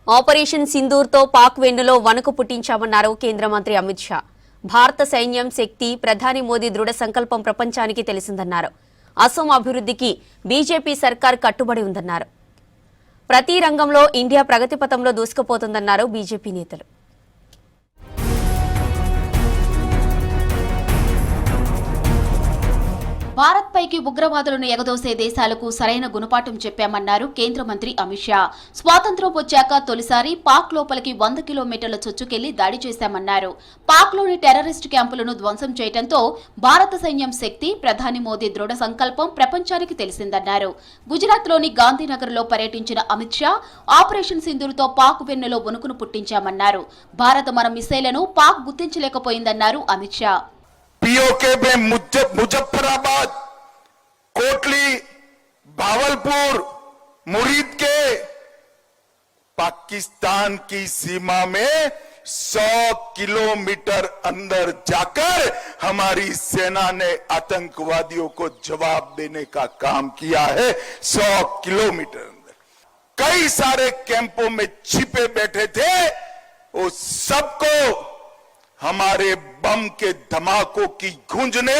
Operation సింధూర్తో Pak వెన్నులో వణుకు పుట్టించామన్నారు కేంద్ర మంత్రి అమిత్ షా. భారత సైన్యం శక్తి, ప్రధాని మోదీ దృఢ సంకల్పం ప్రపంచానికి తెలిసిందన్నారు. అసోం అభివృద్ధికి బీజేపీ సర్కార్ కట్టుబడి ఉందన్నారు. ప్రతి రంగంలో ఇండియా ప్రగతి పథంలో దూసుకుపోతుందన్నారు బీజేపీ నేతలు. భారత్ పైకి ఉగ్రవాదులను ఎగదోసే దేశాలకు సరైన గుణపాఠం చెప్పామన్నారు కేంద్ర మంత్రి అమిత్ షా. స్వాతంత్ర్యం వచ్చాక తొలిసారి పాక్ లోపలికి 100 కిలోమీటర్ల చొచ్చుకెళ్లి దాడి చేశామన్నారు. పాక్లోని టెర్రరిస్టు క్యాంపులను ధ్వంసం చేయడంతో భారత సైన్యం శక్తి, ప్రధాని మోదీ దృఢ సంకల్పం ప్రపంచానికి తెలిసిందన్నారు. గుజరాత్లోని గాంధీనగర్లో పర్యటించిన అమిత్ షా ఆపరేషన్ సింధూర్తో పాక్ వెన్నులో వణుకును పుట్టించామన్నారు. భారత మన మిసైళ్లను పాక్ గుర్తించలేకపోయిందన్నారు అమిత్ షా. पीओके में मुजफ्फराबाद, कोटली, भावलपुर, मुरीद के पाकिस्तान की सीमा में 100 किलोमीटर अंदर जाकर हमारी सेना ने आतंकवादियों को जवाब देने का काम किया है। 100 किलोमीटर अंदर कई सारे कैंपों में छिपे बैठे थे, वो सबको हमारे बम के धमाकों की गूंज ने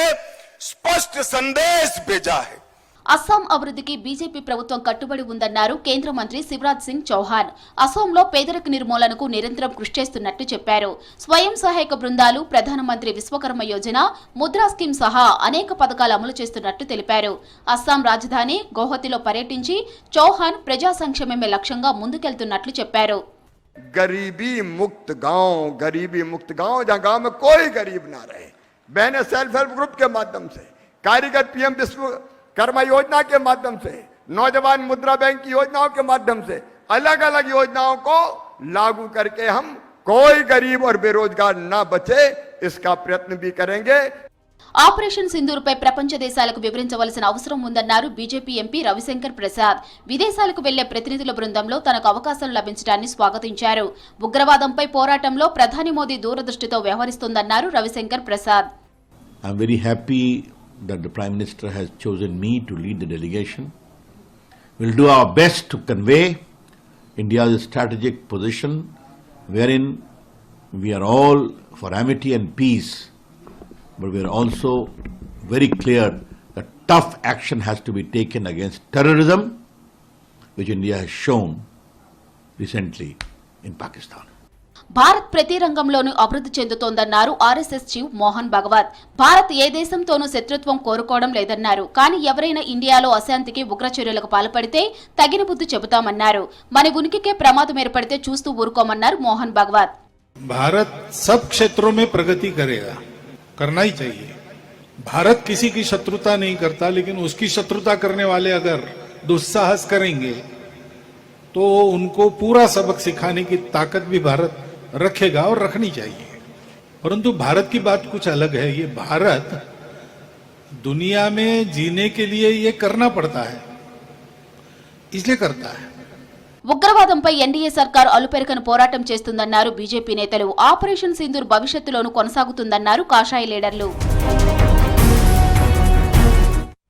स्पष्ट संदेश भेजा है. అస్సాం అభివృద్ధికి బీజేపీ ప్రభుత్వం కట్టుబడి ఉందన్నారు కేంద్ర మంత్రి శివరాజ్ సింగ్ చౌహాన్. అసోంలో పేదరిక నిర్మూలనకు నిరంతరం కృషి చేస్తున్నట్టు చెప్పారు. స్వయం సహాయక బృందాలు, ప్రధానమంత్రి విశ్వకర్మ యోజన, ముద్రా స్కీమ్ సహా అనేక పథకాలు అమలు చేస్తున్నట్టు తెలిపారు. అస్సాం రాజధాని గౌహతిలో పర్యటించి చౌహాన్ ప్రజా సంక్షేమమే లక్ష్యంగా ముందుకెళ్తున్నట్లు చెప్పారు. गरीबी मुक्त गांव जहां गांव में कोई गरीब ना रहे, बहने सेल्फ हेल्प ग्रुप के माध्यम से, कारीगर पीएम विश्वकर्मा योजना के माध्यम से, नौजवान मुद्रा बैंक की योजनाओं के माध्यम से अलग अलग योजनाओं को लागू करके हम कोई गरीब और बेरोजगार ना बचे, इसका प्रयत्न भी करेंगे. ఆపరేషన్ సింధూర్పై ప్రపంచ దేశాలకు వివరించవలసిన అవసరం ఉందన్నారు బీజేపీ ఎంపీ రవిశంకర్ ప్రసాద్. విదేశాలకు వెళ్లే ప్రతినిధుల బృందంలో తనకు అవకాశం లభించడాన్ని స్వాగతించారు. ఉగ్రవాదంపై పోరాటంలో ప్రధాని మోదీ దూరదృష్టితో వ్యవహరిస్తోందన్నారు Ravishankar Prasad. I'm very happy that the Prime Minister has chosen me to lead the delegation. We'll do our best to convey India's strategic position wherein we are all for amity and peace. But we are also very clear that tough action has to be taken against terrorism, which India has shown recently in Pakistan. Bharat ప్రతి రంగంలోనూ అభివృద్ధి చెందుతోందన్నారు RSS chief Mohan Bhagwat. Bharat ఏ దేశంతోనూ శత్రుత్వం కోరుకోవడం లేదన్నారు. కానీ ఎవరైనా ఇండియాలో అశాంతికి, ఉగ్ర చర్యలకు పాల్పడితే తగిన బుద్ధి చెబుతామన్నారు. మన ఉనికికే ప్రమాదం ఏర్పడితే చూస్తూ ఊరుకోమన్నారు మోహన్ భగవత్. భారత్ సబ్ క్షేత్రోं में प्रगति करेगा, करना ही चाहिए. भारत किसी की शत्रुता नहीं करता, लेकिन उसकी शत्रुता करने वाले अगर दुस्साहस करेंगे तो उनको पूरा सबक सिखाने की ताकत भी भारत रखेगा और रखनी चाहिए. परंतु भारत की बात कुछ अलग है. ये भारत दुनिया में जीने के लिए ये करना पड़ता है, इसलिए करता है. ఉగ్రవాదంపై ఎన్డీఏ సర్కార్ అలుపెరకను పోరాటం చేస్తుందన్నారు బీజేపీ నేతలు. ఆపరేషన్ సింధూర్ భవిష్యత్తులోనూ కొనసాగుతుందన్నారు కాషాయ లీడర్లు.